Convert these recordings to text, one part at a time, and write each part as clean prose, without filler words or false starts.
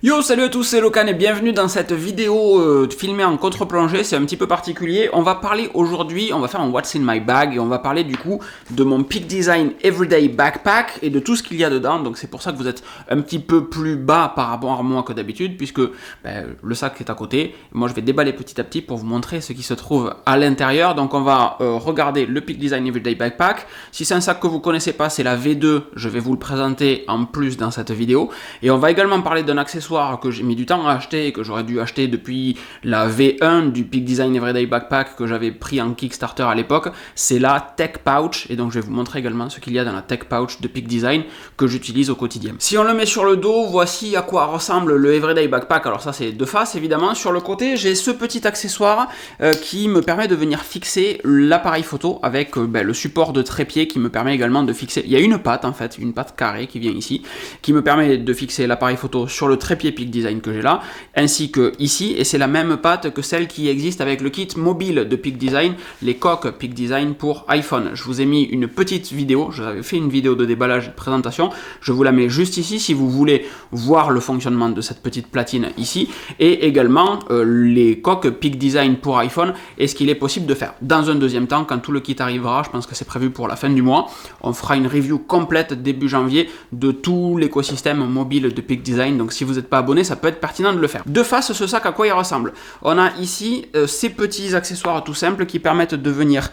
Yo, salut à tous, c'est Locan et bienvenue dans cette vidéo filmée en contre-plongée. C'est un petit peu particulier. On va parler aujourd'hui, on va faire un What's in my bag et on va parler du coup de mon Peak Design Everyday Backpack et de tout ce qu'il y a dedans. Donc c'est pour ça que vous êtes un petit peu plus bas par rapport à moi que d'habitude, puisque le sac est à côté. Moi je vais déballer petit à petit pour vous montrer ce qui se trouve à l'intérieur. Donc on va regarder le Peak Design Everyday Backpack. Si c'est un sac que vous connaissez pas, c'est la V2. Je vais vous le présenter en plus dans cette vidéo. Et on va également parler d'un accessoire que j'ai mis du temps à acheter et que j'aurais dû acheter depuis la V1 du Peak Design Everyday Backpack que j'avais pris en Kickstarter à l'époque. C'est la Tech Pouch et donc je vais vous montrer également ce qu'il y a dans la Tech Pouch de Peak Design que j'utilise au quotidien. Si on le met sur le dos, voici à quoi ressemble le Everyday Backpack. Alors ça c'est de face évidemment. Sur le côté j'ai ce petit accessoire qui me permet de venir fixer l'appareil photo avec le support de trépied qui me permet également de fixer. Il y a une patte en fait, une patte carrée qui vient ici, qui me permet de fixer l'appareil photo sur le trépied Peak Design que j'ai là, ainsi que ici, et c'est la même patte que celle qui existe avec le kit mobile de Peak Design, les coques Peak Design pour iPhone. Je vous ai mis une petite vidéo, j'avais fait une vidéo de déballage et de présentation, je vous la mets juste ici si vous voulez voir le fonctionnement de cette petite platine ici, et également les coques Peak Design pour iPhone et ce qu'il est possible de faire. Dans un deuxième temps, quand tout le kit arrivera, je pense que c'est prévu pour la fin du mois, on fera une review complète début janvier de tout l'écosystème mobile de Peak Design, donc si vous n'êtes pas abonné, ça peut être pertinent de le faire. De face, ce sac, à quoi il ressemble? On a ici ces petits accessoires tout simples qui permettent de venir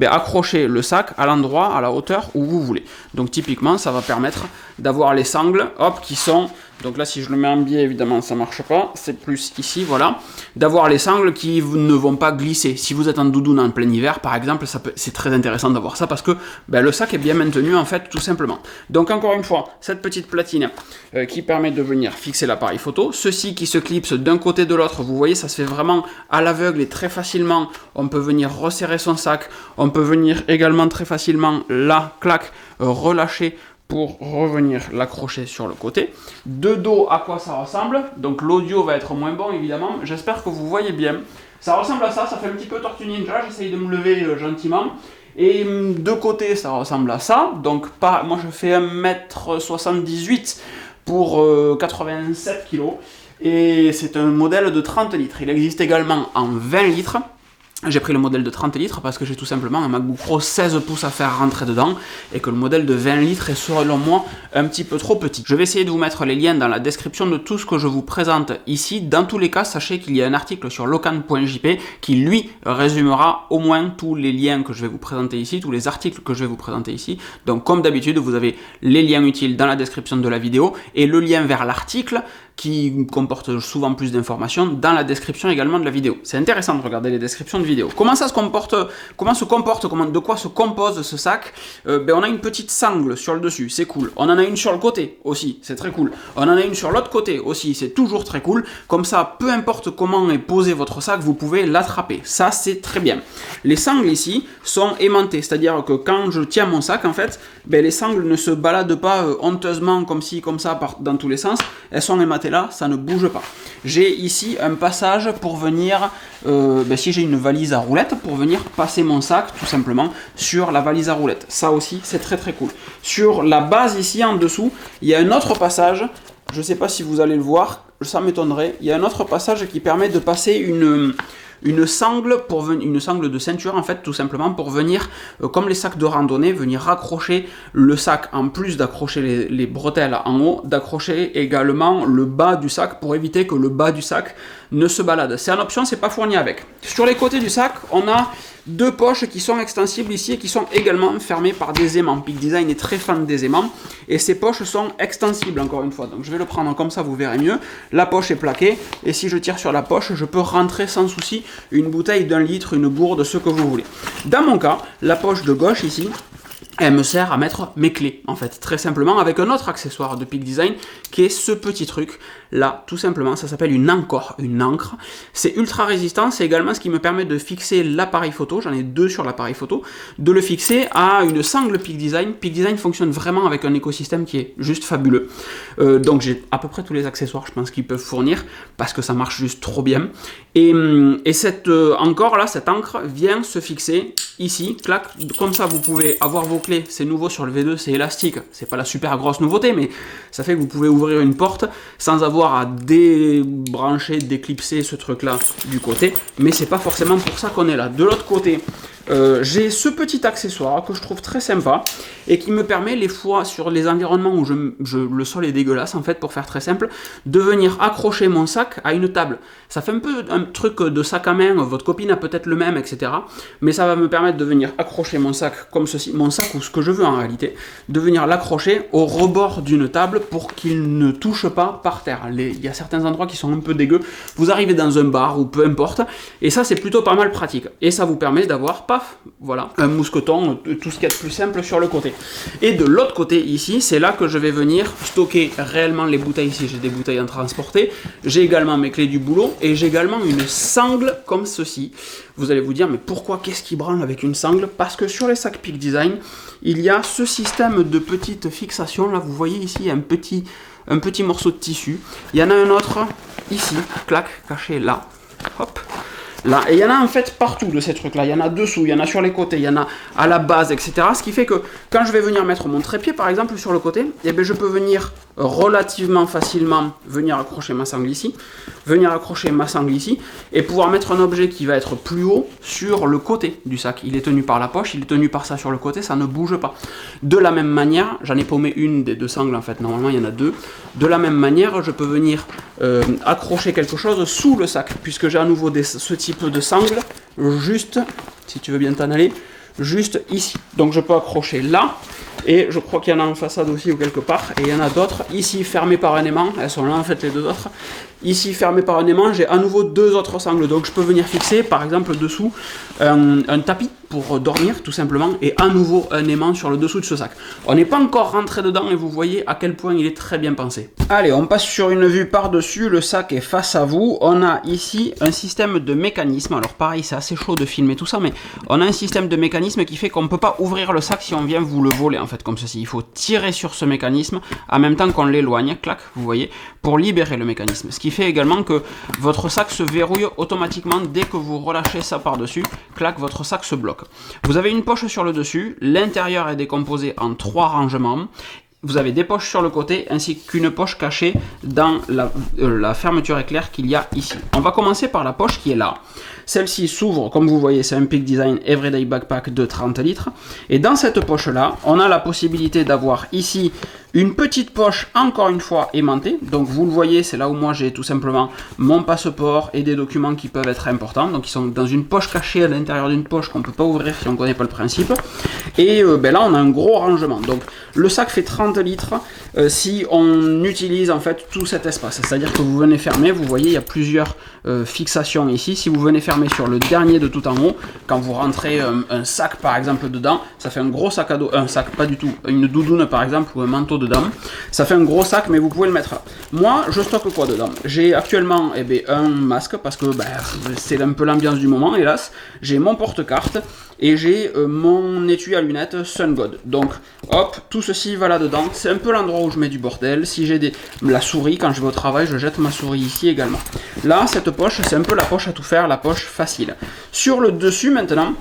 accrocher le sac à l'endroit, à la hauteur où vous voulez. Donc typiquement, ça va permettre d'avoir les sangles, hop, qui sont... Donc là, si je le mets en biais, évidemment, ça marche pas. C'est plus ici, voilà. D'avoir les sangles qui ne vont pas glisser. Si vous êtes en doudoune en plein hiver, par exemple, c'est très intéressant d'avoir ça parce que le sac est bien maintenu, en fait, tout simplement. Donc encore une fois, cette petite platine qui permet de venir fixer l'appareil photo. Ceci qui se clipse d'un côté de l'autre. Vous voyez, ça se fait vraiment à l'aveugle et très facilement. On peut venir resserrer son sac. On peut venir également très facilement, là, clac, relâcher pour revenir l'accrocher sur le côté. De dos, à quoi ça ressemble? Donc l'audio va être moins bon évidemment, j'espère que vous voyez bien. Ça ressemble à ça, ça fait un petit peu Tortue Ninja, j'essaye de me lever gentiment. Et de côté, ça ressemble à ça. Donc moi je fais 1m78 pour 87 kg. Et c'est un modèle de 30 litres. Il existe également en 20 litres. J'ai pris le modèle de 30 litres parce que j'ai tout simplement un MacBook Pro 16 pouces à faire rentrer dedans et que le modèle de 20 litres est selon moi un petit peu trop petit. Je vais essayer de vous mettre les liens dans la description de tout ce que je vous présente ici. Dans tous les cas, sachez qu'il y a un article sur locan.jp qui lui résumera au moins tous les liens que je vais vous présenter ici, tous les articles que je vais vous présenter ici. Donc comme d'habitude, vous avez les liens utiles dans la description de la vidéo et le lien vers l'article qui comporte souvent plus d'informations dans la description également de la vidéo. C'est intéressant de regarder les descriptions de vidéos. Comment ça se comporte, de quoi se compose ce sac? On a une petite sangle sur le dessus, c'est cool. On en a une sur le côté aussi, c'est très cool. On en a une sur l'autre côté aussi, c'est toujours très cool. Comme ça, peu importe comment est posé votre sac, vous pouvez l'attraper. Ça, c'est très bien. Les sangles ici sont aimantées, c'est-à-dire que quand je tiens mon sac, en fait, les sangles ne se baladent pas honteusement comme ci, comme ça, dans tous les sens. Elles sont aimantées là, ça ne bouge pas. J'ai ici un passage pour venir, si j'ai une valise à roulettes, pour venir passer mon sac tout simplement sur la valise à roulettes. Ça aussi, c'est très très cool. Sur la base ici en dessous, il y a un autre passage, je ne sais pas si vous allez le voir, ça m'étonnerait, il y a un autre passage qui permet de passer une sangle de ceinture en fait tout simplement pour venir comme les sacs de randonnée venir raccrocher le sac en plus d'accrocher les bretelles en haut, d'accrocher également le bas du sac pour éviter que le bas du sac ne se balade. C'est en option, c'est pas fourni avec. Sur les côtés du sac, on a deux poches qui sont extensibles ici et qui sont également fermées par des aimants. Peak Design est très fan des aimants et ces poches sont extensibles encore une fois. Donc je vais le prendre comme ça, vous verrez mieux. La poche est plaquée et si je tire sur la poche, je peux rentrer sans souci une bouteille d'1 litre, une gourde, ce que vous voulez. Dans mon cas, la poche de gauche ici, elle me sert à mettre mes clés, en fait, très simplement, avec un autre accessoire de Peak Design, qui est ce petit truc, là, tout simplement, ça s'appelle une encre. C'est ultra résistant, c'est également ce qui me permet de fixer l'appareil photo, j'en ai deux sur l'appareil photo, de le fixer à une sangle Peak Design. Peak Design fonctionne vraiment avec un écosystème qui est juste fabuleux. Donc j'ai à peu près tous les accessoires, je pense, qu'ils peuvent fournir, parce que ça marche juste trop bien. Et cette encre vient se fixer ici, clac, comme ça vous pouvez avoir vos clé, c'est nouveau sur le V2, c'est élastique, c'est pas la super grosse nouveauté, mais ça fait que vous pouvez ouvrir une porte sans avoir à débrancher, déclipser ce truc-là du côté, mais c'est pas forcément pour ça qu'on est là. De l'autre côté, j'ai ce petit accessoire que je trouve très sympa et qui me permet les fois sur les environnements où le sol est dégueulasse en fait, pour faire très simple, de venir accrocher mon sac à une table. Ça fait un peu un truc de sac à main, votre copine a peut-être le même, etc. Mais ça va me permettre de venir accrocher mon sac comme ceci, mon sac ou ce que je veux en réalité, de venir l'accrocher au rebord d'une table pour qu'il ne touche pas par terre. Il y a certains endroits qui sont un peu dégueux, vous arrivez dans un bar ou peu importe, et ça c'est plutôt pas mal pratique. Et ça vous permet d'avoir, paf, voilà, un mousqueton, tout ce qu'il y a de plus simple sur le côté. Et de l'autre côté ici, c'est là que je vais venir stocker réellement les bouteilles. Ici j'ai des bouteilles à transporter, j'ai également mes clés du boulot et j'ai également une sangle comme ceci. Vous allez vous dire, mais pourquoi, qu'est-ce qui branle avec une sangle? Parce que sur les sacs Peak Design, il y a ce système de petites fixations. Là, vous voyez ici, il y a un petit morceau de tissu. Il y en a un autre ici, clac, caché là, hop. Là, et il y en a en fait partout de ces trucs-là. Il y en a dessous, il y en a sur les côtés, il y en a à la base, etc. Ce qui fait que quand je vais venir mettre mon trépied, par exemple, sur le côté, eh bien, je peux venir relativement facilement venir accrocher ma sangle ici, venir accrocher ma sangle ici, et pouvoir mettre un objet qui va être plus haut sur le côté du sac. Il est tenu par la poche, il est tenu par ça sur le côté, ça ne bouge pas. De la même manière, j'en ai paumé une des deux sangles en fait, normalement il y en a deux. De la même manière, je peux venir accrocher quelque chose sous le sac, puisque j'ai à nouveau ce type de sangle, juste, si tu veux bien t'en aller, juste ici. Donc je peux accrocher là, et je crois qu'il y en a en façade aussi ou quelque part, et il y en a d'autres, ici fermées par un aimant, elles sont là en fait les deux autres. Ici fermé par un aimant, j'ai à nouveau deux autres sangles, donc je peux venir fixer par exemple dessous un tapis pour dormir tout simplement, et à nouveau un aimant sur le dessous de ce sac. On n'est pas encore rentré dedans et vous voyez à quel point il est très bien pensé. Allez, on passe sur une vue par-dessus, le sac est face à vous, on a ici un système de mécanisme. Alors pareil, c'est assez chaud de filmer tout ça, mais on a un système de mécanisme qui fait qu'on ne peut pas ouvrir le sac si on vient vous le voler en fait, comme ceci. Il faut tirer sur ce mécanisme en même temps qu'on l'éloigne, clac, vous voyez, pour libérer le mécanisme. Ce qui fait également que votre sac se verrouille automatiquement dès que vous relâchez ça par-dessus, clac, votre sac se bloque. Vous avez une poche sur le dessus, l'intérieur est décomposé en 3 rangements. Vous avez des poches sur le côté ainsi qu'une poche cachée dans la fermeture éclair qu'il y a ici. On va commencer par la poche qui est là. Celle-ci s'ouvre, comme vous voyez, c'est un Peak Design Everyday Backpack de 30 litres. Et dans cette poche-là, on a la possibilité d'avoir ici une petite poche, encore une fois, aimantée. Donc vous le voyez, c'est là où moi j'ai tout simplement mon passeport et des documents qui peuvent être importants. Donc ils sont dans une poche cachée à l'intérieur d'une poche qu'on ne peut pas ouvrir si on ne connaît pas le principe. Et là, on a un gros rangement. Donc le sac fait 30 litres si on utilise en fait tout cet espace. C'est-à-dire que vous venez fermer, vous voyez, il y a plusieurs fixations ici. Si vous venez fermer sur le dernier de tout en haut, quand vous rentrez un sac par exemple dedans, ça fait un gros sac à dos, un sac pas du tout, une doudoune par exemple ou un manteau dedans, ça fait un gros sac mais vous pouvez le mettre là. Moi je stocke quoi dedans? J'ai actuellement un masque parce que c'est un peu l'ambiance du moment hélas, j'ai mon porte-carte et j'ai mon étui à lunettes SunGod. Donc hop, tout ceci va là-dedans, c'est un peu l'endroit où je mets du bordel. Si j'ai la souris, quand je vais au travail, je jette ma souris ici également. Là, cette poche, c'est un peu la poche à tout faire, la poche facile. Sur le dessus maintenant,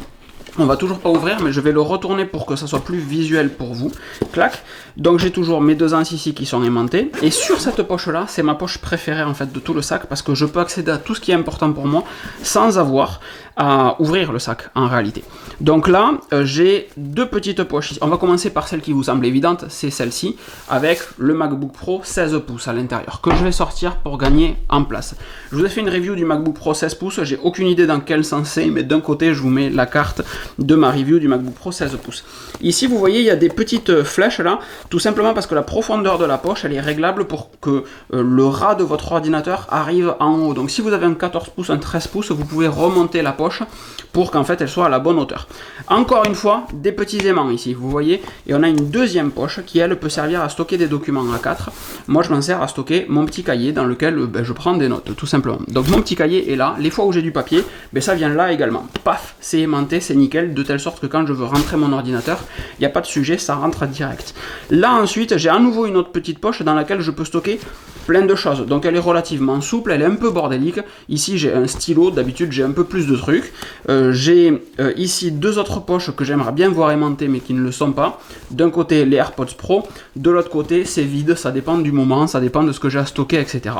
on va toujours pas ouvrir, mais je vais le retourner pour que ça soit plus visuel pour vous. Clac. Donc j'ai toujours mes deux anses ici qui sont aimantés. Et sur cette poche-là, c'est ma poche préférée en fait de tout le sac parce que je peux accéder à tout ce qui est important pour moi sans avoir à ouvrir le sac en réalité. Donc là, j'ai deux petites poches ici. On va commencer par celle qui vous semble évidente, c'est celle-ci, avec le MacBook Pro 16 pouces à l'intérieur, que je vais sortir pour gagner en place. Je vous ai fait une review du MacBook Pro 16 pouces, j'ai aucune idée dans quel sens c'est, mais d'un côté, je vous mets la carte de ma review du MacBook Pro 16 pouces. Ici, vous voyez, il y a des petites flèches là, tout simplement parce que la profondeur de la poche, elle est réglable pour que le ras de votre ordinateur arrive en haut. Donc si vous avez un 14 pouces, un 13 pouces, vous pouvez remonter la poche pour qu'en fait elle soit à la bonne hauteur. Encore une fois, des petits aimants ici, vous voyez, et on a une deuxième poche qui elle peut servir à stocker des documents A4. Moi je m'en sers à stocker mon petit cahier dans lequel je prends des notes, tout simplement. Donc mon petit cahier est là, les fois où j'ai du papier, ça vient là également. Paf, c'est aimanté, c'est nickel. nickel, de telle sorte que quand je veux rentrer mon ordinateur, il n'y a pas de sujet, ça rentre direct. Là ensuite, j'ai à nouveau une autre petite poche dans laquelle je peux stocker plein de choses. Donc elle est relativement souple, elle est un peu bordélique. Ici j'ai un stylo, d'habitude j'ai un peu plus de trucs. J'ai ici deux autres poches que j'aimerais bien voir aimanter mais qui ne le sont pas. D'un côté les AirPods Pro, de l'autre côté c'est vide, ça dépend du moment, ça dépend de ce que j'ai à stocker, etc.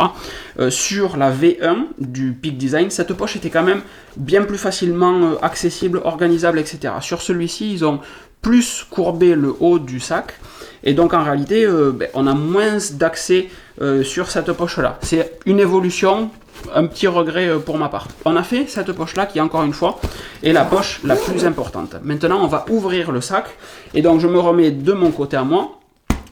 Sur la V1 du Peak Design, cette poche était quand même bien plus facilement accessible, organisable, etc. Sur celui-ci, ils ont plus courbé le haut du sac, et donc en réalité, on a moins d'accès sur cette poche-là. C'est une évolution, un petit regret pour ma part. On a fait cette poche-là qui, encore une fois, est la poche la plus importante. Maintenant, on va ouvrir le sac, et donc je me remets de mon côté à moi.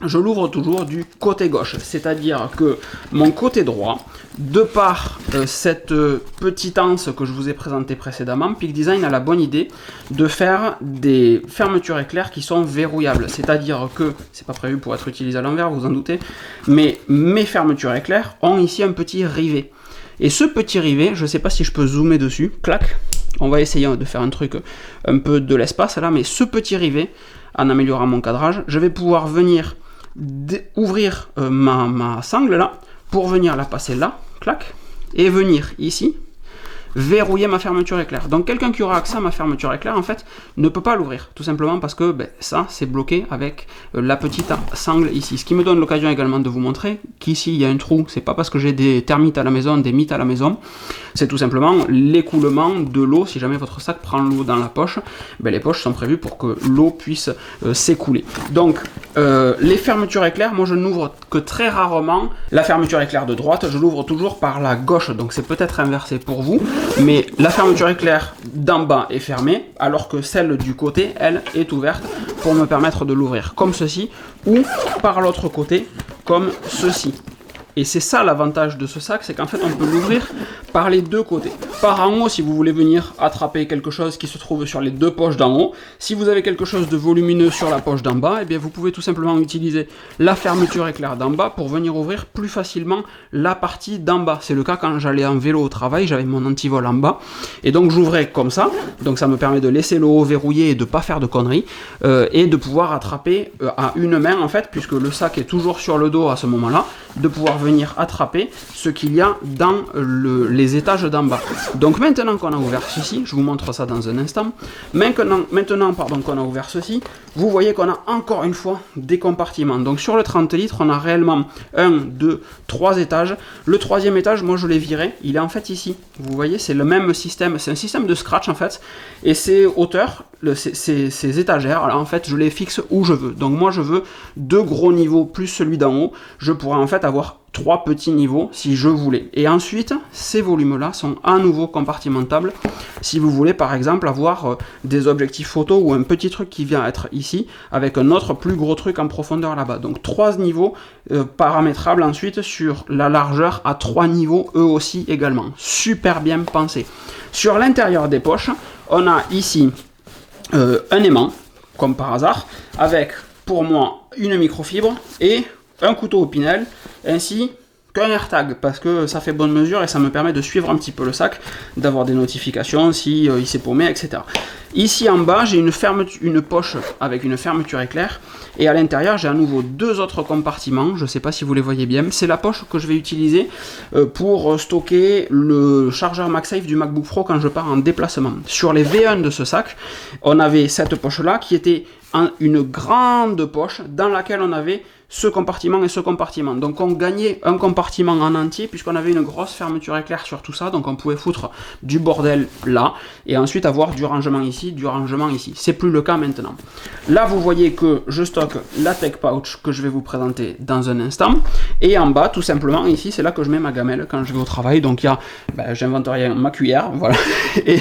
Je l'ouvre toujours du côté gauche, c'est-à-dire que mon côté droit, de par cette petite anse que je vous ai présentée précédemment, Peak Design a la bonne idée de faire des fermetures éclairs qui sont verrouillables, c'est-à-dire que, c'est pas prévu pour être utilisé à l'envers, vous en doutez, mais mes fermetures éclairs ont ici un petit rivet. Et ce petit rivet, je ne sais pas si je peux zoomer dessus, clac, on va essayer de faire un truc un peu de l'espace là, mais ce petit rivet, en améliorant mon cadrage, je vais pouvoir venir ouvrir ma sangle là, pour venir la passer là, clac, et venir ici, verrouiller ma fermeture éclair. Donc quelqu'un qui aura accès à ma fermeture éclair, en fait, ne peut pas l'ouvrir, tout simplement parce que ça, c'est bloqué avec la petite sangle ici. Ce qui me donne l'occasion également de vous montrer qu'ici, il y a un trou. C'est pas parce que j'ai des termites à la maison, des mites à la maison, c'est tout simplement l'écoulement de l'eau. Si jamais votre sac prend l'eau dans la poche, les poches sont prévues pour que l'eau puisse s'écouler. Donc, les fermetures éclair, moi je n'ouvre que très rarement la fermeture éclair de droite, je l'ouvre toujours par la gauche, donc c'est peut-être inversé pour vous, mais la fermeture éclair d'en bas est fermée, alors que celle du côté, elle, est ouverte pour me permettre de l'ouvrir comme ceci, ou par l'autre côté, comme ceci. Et c'est ça l'avantage de ce sac, c'est qu'en fait on peut l'ouvrir par les deux côtés. Par en haut si vous voulez venir attraper quelque chose qui se trouve sur les deux poches d'en haut. Si vous avez quelque chose de volumineux sur la poche d'en bas, et bien vous pouvez tout simplement utiliser la fermeture éclair d'en bas pour venir ouvrir plus facilement la partie d'en bas. C'est le cas quand j'allais en vélo au travail, j'avais mon antivol en bas. Et donc j'ouvrais comme ça, donc ça me permet de laisser le haut verrouillé et de ne pas faire de conneries. Et de pouvoir attraper à une main en fait, puisque le sac est toujours sur le dos à ce moment-là, de pouvoir venir attraper ce qu'il y a dans les étages d'en bas. Donc maintenant qu'on a ouvert ceci, je vous montre ça dans un instant, maintenant qu'on a ouvert ceci, vous voyez qu'on a encore une fois des compartiments. Donc sur le 30 litres, on a réellement 1, 2, 3 étages. Le troisième étage, moi je l'ai viré, il est en fait ici. Vous voyez, c'est le même système, c'est un système de scratch en fait, et ces hauteurs, ces étagères, alors en fait je les fixe où je veux. Donc moi je veux 2 gros niveaux plus celui d'en haut, je pourrais en fait avoir 3 petits niveaux si je voulais. Et ensuite, ces volumes-là sont à nouveau compartimentables. Si vous voulez par exemple avoir des objectifs photo ou un petit truc qui vient être ici, avec un autre plus gros truc en profondeur là-bas. Donc 3 niveaux paramétrables ensuite sur la largeur à 3 niveaux eux aussi également. Super bien pensé. Sur l'intérieur des poches, on a ici un aimant, comme par hasard, avec pour moi une microfibre et un couteau au Pinel, ainsi qu'un AirTag, parce que ça fait bonne mesure et ça me permet de suivre un petit peu le sac, d'avoir des notifications si il s'est paumé, etc. Ici en bas, j'ai une poche avec une fermeture éclair, et à l'intérieur, j'ai à nouveau 2 autres compartiments, je ne sais pas si vous les voyez bien, c'est la poche que je vais utiliser pour stocker le chargeur MagSafe du MacBook Pro quand je pars en déplacement. Sur les V1 de ce sac, on avait cette poche-là qui était une grande poche dans laquelle on avait ce compartiment et ce compartiment. Donc on gagnait un compartiment en entier puisqu'on avait une grosse fermeture éclair sur tout ça, donc on pouvait foutre du bordel là et ensuite avoir du rangement ici, du rangement ici. C'est plus le cas maintenant. Là vous voyez que je stocke la Tech Pouch que je vais vous présenter dans un instant, et en bas tout simplement ici c'est là que je mets ma gamelle quand je vais au travail. Donc il y a, j'invente rien, ma cuillère, voilà, et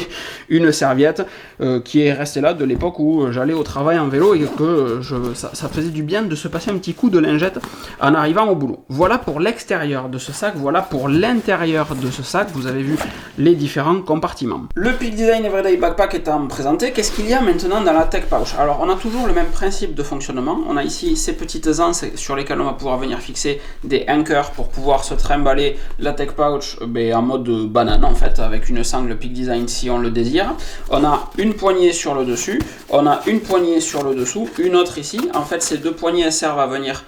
une serviette qui est restée là de l'époque où j'allais au travail en vélo et que ça faisait du bien de se passer un petit coup de lingettes en arrivant au boulot. Voilà pour l'extérieur de ce sac, voilà pour l'intérieur de ce sac, vous avez vu les différents compartiments. Le Peak Design Everyday Backpack étant présenté, qu'est-ce qu'il y a maintenant dans la Tech Pouch? Alors on a toujours le même principe de fonctionnement, on a ici ces petites anses sur lesquelles on va pouvoir venir fixer des anchors pour pouvoir se trimballer la Tech Pouch en mode banane en fait, avec une sangle Peak Design si on le désire. On a une poignée sur le dessus, on a une poignée sur le dessous, une autre ici. En fait ces deux poignées elles servent à venir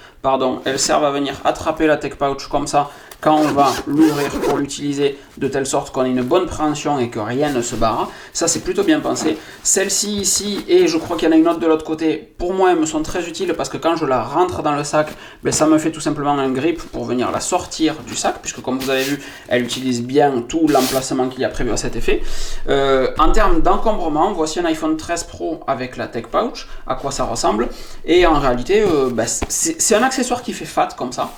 attraper la Tech Pouch comme ça quand on va l'ouvrir pour l'utiliser, de telle sorte qu'on ait une bonne préhension et que rien ne se barre. Ça c'est plutôt bien pensé. Celle-ci ici, et je crois qu'il y en a une autre de l'autre côté, pour moi elles me sont très utiles parce que quand je la rentre dans le sac, ça me fait tout simplement un grip pour venir la sortir du sac, puisque comme vous avez vu, elle utilise bien tout l'emplacement qu'il y a prévu à cet effet. En termes d'encombrement, voici un iPhone 13 Pro avec la Tech Pouch, à quoi ça ressemble, et en réalité c'est un accessoire qui fait fat comme ça,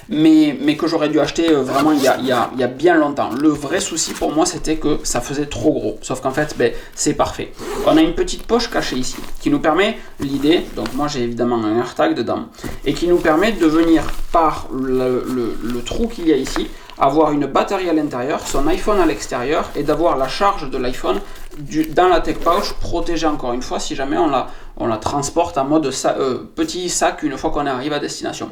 mais que j'aurais dû acheter vraiment il y a bien longtemps. Le vrai souci pour moi c'était que ça faisait trop gros, sauf qu'en fait c'est parfait. On a une petite poche cachée ici qui nous permet l'idée, donc moi j'ai évidemment un AirTag dedans, et qui nous permet de venir par le trou qu'il y a ici, avoir une batterie à l'intérieur, son iPhone à l'extérieur, et d'avoir la charge de l'iPhone dans la Tech Pouch, protégée encore une fois si jamais on la transporte en mode petit sac une fois qu'on arrive à destination.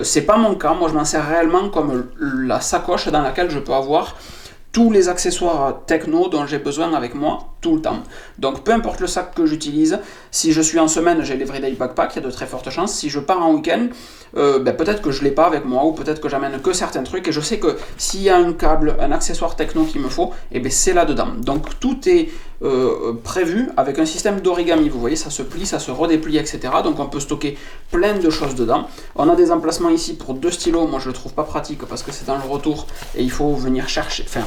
C'est pas mon cas, moi je m'en sers réellement comme la sacoche dans laquelle je peux avoir tous les accessoires techno dont j'ai besoin avec moi tout le temps. Donc peu importe le sac que j'utilise, si je suis en semaine, j'ai l'Everyday Backpack, il y a de très fortes chances. Si je pars en week-end, peut-être que je ne l'ai pas avec moi, ou peut-être que j'amène que certains trucs, et je sais que s'il y a un câble, un accessoire techno qu'il me faut, c'est là-dedans. Donc tout est prévu avec un système d'origami, vous voyez, ça se plie, ça se redéplie, etc. Donc on peut stocker plein de choses dedans. On a des emplacements ici pour 2 stylos, moi je le trouve pas pratique parce que c'est dans le retour, et il faut venir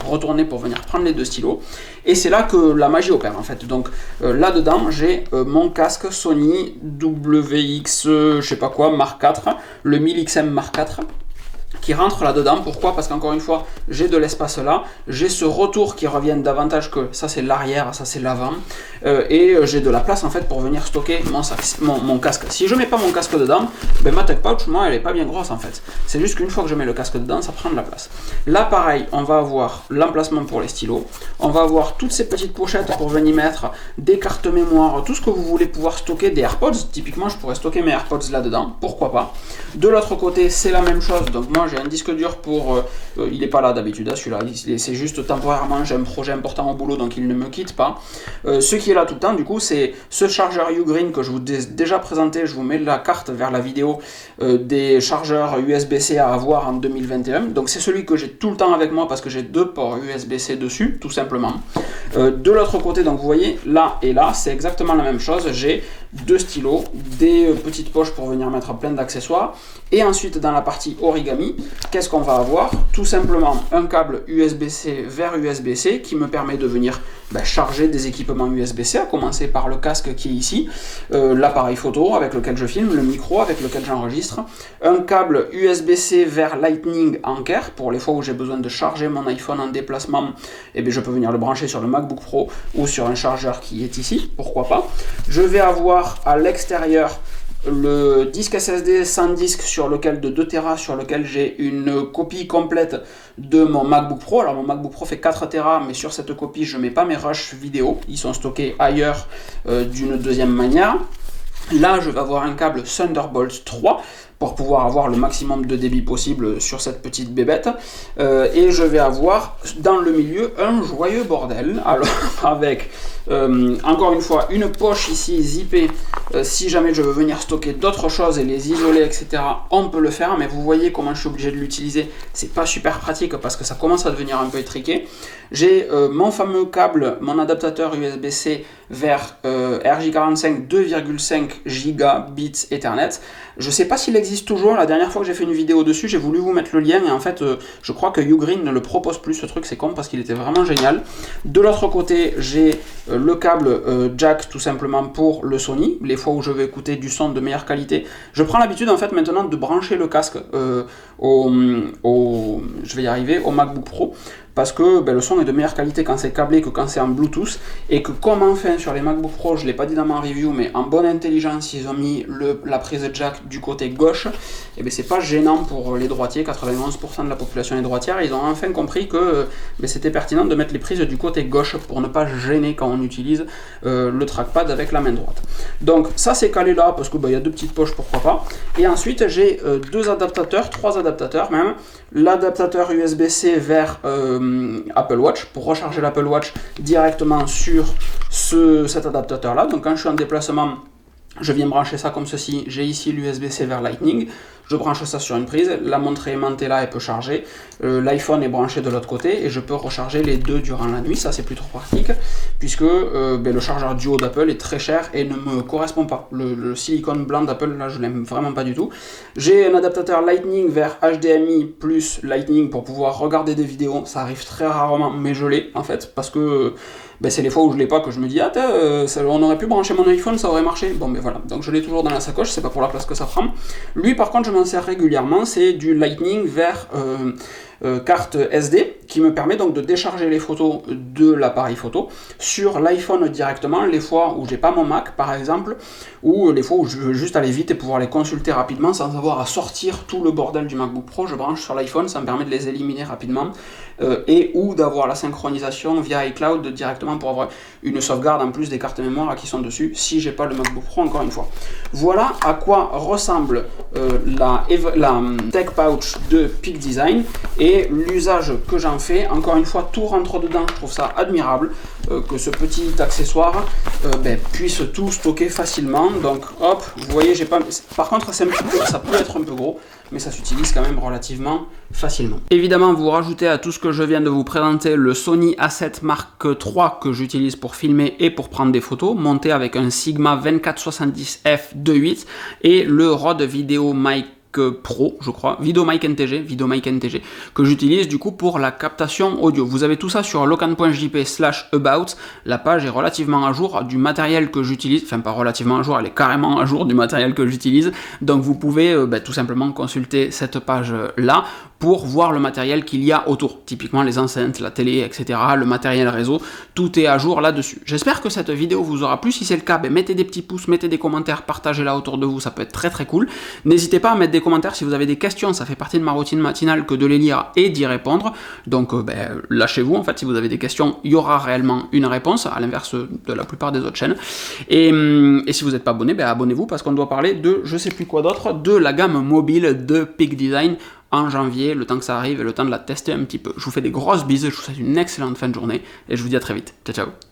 retourner pour venir prendre les 2 stylos. Et c'est là que la magie opère en fait. Donc là-dedans, j'ai mon casque Sony WX, je sais pas quoi, Mark IV, le 1000XM Mark IV, qui rentre là-dedans. Pourquoi? Parce qu'encore une fois, j'ai de l'espace là, j'ai ce retour qui revient davantage que ça c'est l'arrière, ça c'est l'avant, et j'ai de la place en fait pour venir stocker mon casque. Si je mets pas mon casque dedans, ma Tech Pouch, moi elle est pas bien grosse en fait. C'est juste qu'une fois que je mets le casque dedans, ça prend de la place. Là pareil, on va avoir l'emplacement pour les stylos, on va avoir toutes ces petites pochettes pour venir mettre des cartes mémoire, tout ce que vous voulez pouvoir stocker, des AirPods, typiquement je pourrais stocker mes AirPods là-dedans, pourquoi pas. De l'autre côté, c'est la même chose, donc moi j'ai un disque dur pour... il n'est pas là d'habitude, celui-là, c'est juste temporairement, j'ai un projet important au boulot, donc il ne me quitte pas. Ce qui est là tout le temps, du coup, c'est ce chargeur Ugreen que je vous ai déjà présenté, je vous mets la carte vers la vidéo des chargeurs USB-C à avoir en 2021, donc c'est celui que j'ai tout le temps avec moi parce que j'ai 2 ports USB-C dessus, tout simplement. De l'autre côté, donc vous voyez, là et là, c'est exactement la même chose, j'ai 2 stylos, des petites poches pour venir mettre plein d'accessoires, et ensuite dans la partie origami, qu'est-ce qu'on va avoir? Tout simplement un câble USB-C vers USB-C qui me permet de venir charger des équipements USB-C, à commencer par le casque qui est ici, l'appareil photo avec lequel je filme, le micro avec lequel j'enregistre, un câble USB-C vers Lightning Anker pour les fois où j'ai besoin de charger mon iPhone en déplacement, je peux venir le brancher sur le MacBook Pro ou sur un chargeur qui est ici, pourquoi pas. Je vais avoir à l'extérieur le disque SSD sans disque sur lequel de 2 Tera sur lequel j'ai une copie complète de mon MacBook Pro. Alors mon MacBook Pro fait 4 Tera, mais sur cette copie je mets pas mes rushs vidéo, ils sont stockés ailleurs d'une deuxième manière. Là je vais avoir un câble Thunderbolt 3 pour pouvoir avoir le maximum de débit possible sur cette petite bébête, et je vais avoir dans le milieu un joyeux bordel, alors avec encore une fois une poche ici zippée, si jamais je veux venir stocker d'autres choses et les isoler, etc. on peut le faire, mais vous voyez comment je suis obligé de l'utiliser, c'est pas super pratique parce que ça commence à devenir un peu étriqué. J'ai mon fameux câble, mon adaptateur USB-C vers RJ45 2,5 gigabits Ethernet. Je sais pas s'il existe toujours, la dernière fois que j'ai fait une vidéo dessus, j'ai voulu vous mettre le lien, et en fait je crois que Ugreen ne le propose plus, ce truc, c'est con parce qu'il était vraiment génial. De l'autre côté, j'ai le câble jack tout simplement pour le Sony, les fois où je veux écouter du son de meilleure qualité. Je prends l'habitude en fait maintenant de brancher le casque je vais y arriver, au MacBook Pro, parce que le son est de meilleure qualité quand c'est câblé que quand c'est en Bluetooth, et que comme enfin sur les MacBook Pro, je ne l'ai pas dit dans ma review, mais en bonne intelligence, ils ont mis la prise jack du côté gauche, gauche, et bien c'est pas gênant pour les droitiers. 91% de la population est droitière, et ils ont enfin compris que c'était pertinent de mettre les prises du côté gauche pour ne pas gêner quand on utilise le trackpad avec la main droite. Donc ça c'est calé là parce que il y a deux petites poches, pourquoi pas. Et ensuite j'ai deux adaptateurs, trois adaptateurs même. L'adaptateur USB-C vers Apple Watch pour recharger l'Apple Watch directement sur cet adaptateur là. Donc quand je suis en déplacement, je viens brancher ça comme ceci. J'ai ici l'USB-C vers Lightning. Je branche ça sur une prise. La montre aimantée là, elle peut charger. L'iPhone est branché de l'autre côté et je peux recharger les deux durant la nuit. Ça, c'est plutôt pratique puisque le chargeur duo d'Apple est très cher et ne me correspond pas. Le silicone blanc d'Apple, là, je l'aime vraiment pas du tout. J'ai un adaptateur Lightning vers HDMI plus Lightning pour pouvoir regarder des vidéos. Ça arrive très rarement, mais je l'ai en fait parce que c'est les fois où je l'ai pas que je me dis on aurait pu brancher mon iPhone, ça aurait marché. Bon, mais voilà, donc je l'ai toujours dans la sacoche, c'est pas pour la place que ça prend. Lui, par contre, je m'en sers régulièrement, c'est du Lightning vers carte SD qui me permet donc de décharger les photos de l'appareil photo sur l'iPhone directement, les fois où j'ai pas mon Mac par exemple, ou les fois où je veux juste aller vite et pouvoir les consulter rapidement sans avoir à sortir tout le bordel du MacBook Pro. Je branche sur l'iPhone, ça me permet de les éliminer rapidement et ou d'avoir la synchronisation via iCloud directement pour avoir une sauvegarde en plus des cartes mémoire qui sont dessus si j'ai pas le MacBook Pro encore une fois. Voilà à quoi ressemble la Tech Pouch de Peak Design et l'usage que j'en fais. Encore une fois, tout rentre dedans, je trouve ça admirable que ce petit accessoire puisse tout stocker facilement. Donc hop, vous voyez, j'ai pas. Par contre, ça peut être un peu gros, mais ça s'utilise quand même relativement facilement. Évidemment, vous rajoutez à tout ce que je viens de vous présenter le Sony A7 Mark III que j'utilise pour filmer et pour prendre des photos, monté avec un Sigma 2470F 2.8 et le Rode VideoMic Pro, je crois, VideoMic NTG, que j'utilise du coup pour la captation audio. Vous avez tout ça sur locan.jp/about. La page est relativement à jour du matériel que j'utilise, enfin pas relativement à jour, elle est carrément à jour du matériel que j'utilise. Donc vous pouvez tout simplement consulter cette page là pour voir le matériel qu'il y a autour. Typiquement les enceintes, la télé, etc. Le matériel réseau, tout est à jour là-dessus. J'espère que cette vidéo vous aura plu. Si c'est le cas, mettez des petits pouces, mettez des commentaires, partagez-la autour de vous, ça peut être très très cool. N'hésitez pas à mettre des commentaires si vous avez des questions, ça fait partie de ma routine matinale que de les lire et d'y répondre. Donc lâchez-vous, en fait, si vous avez des questions, il y aura réellement une réponse, à l'inverse de la plupart des autres chaînes. Et si vous n'êtes pas abonné, abonnez-vous parce qu'on doit parler de je sais plus quoi d'autre, de la gamme mobile de Peak Design en janvier, le temps que ça arrive et le temps de la tester un petit peu. Je vous fais des grosses bises, je vous souhaite une excellente fin de journée et je vous dis à très vite. Ciao ciao.